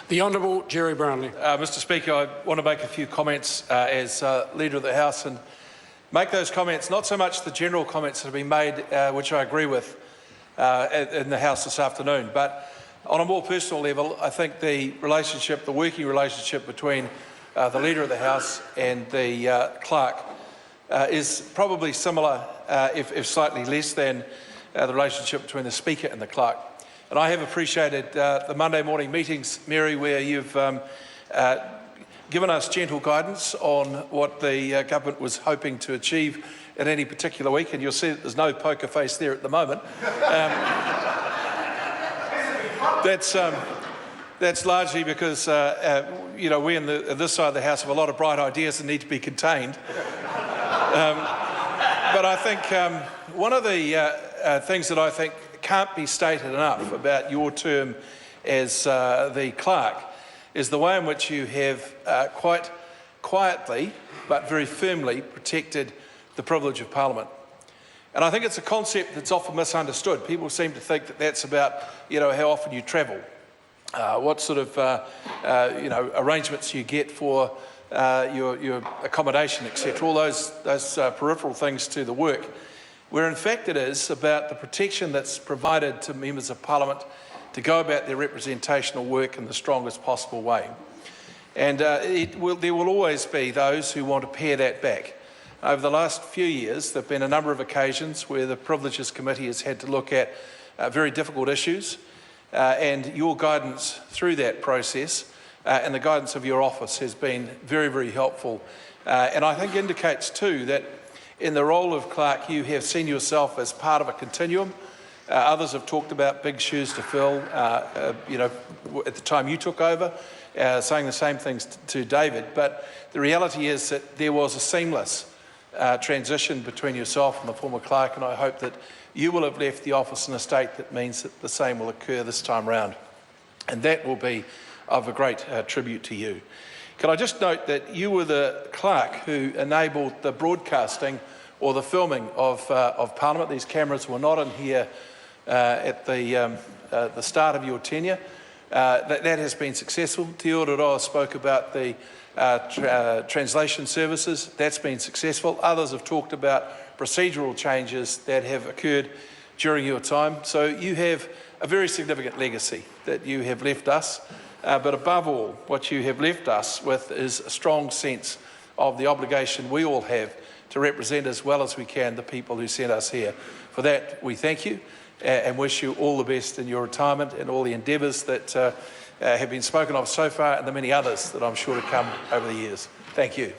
The Honourable Jerry Brownlee. Mr Speaker, I want to make a few comments as Leader of the House, and make those comments, not so much the general comments that have been made, which I agree with in the House this afternoon, but on a more personal level, I think the relationship, the working relationship between the Leader of the House and the Clerk is probably similar, if slightly less than the relationship between the Speaker and the Clerk. And I have appreciated the Monday morning meetings, Mary, where you've given us gentle guidance on what the government was hoping to achieve in any particular week, and you'll see that there's no poker face there at the moment. That's largely because you know, we in this side of the House have a lot of bright ideas that need to be contained. But I think one of the things that I think can't be stated enough about your term as the Clerk is the way in which you have quite quietly but very firmly protected the privilege of Parliament. And I think it's a concept that's often misunderstood. People seem to think that that's about, you know, how often you travel, what sort of you know, arrangements you get for your accommodation, etc. All those peripheral things to the work, where in fact it is about the protection that's provided to members of Parliament to go about their representational work in the strongest possible way. And there will always be those who want to pare that back. Over the last few years, there have been a number of occasions where the Privileges Committee has had to look at very difficult issues, and your guidance through that process and the guidance of your office has been very, very helpful. And I think indicates too that in the role of Clerk, you have seen yourself as part of a continuum. Others have talked about big shoes to fill, you know, at the time you took over, saying the same things to David. But the reality is that there was a seamless transition between yourself and the former Clerk, and I hope that you will have left the office in a state that means that the same will occur this time round. And that will be of a great tribute to you. Can I just note that you were the Clerk who enabled the broadcasting or the filming of Parliament. These cameras were not in here at the start of your tenure. That has been successful. Te Oroa spoke about the translation services. That's been successful. Others have talked about procedural changes that have occurred during your time. So you have a very significant legacy that you have left us. But above all, what you have left us with is a strong sense of the obligation we all have to represent as well as we can the people who sent us here. For that, we thank you and wish you all the best in your retirement and all the endeavours that have been spoken of so far and the many others that I'm sure to come over the years. Thank you.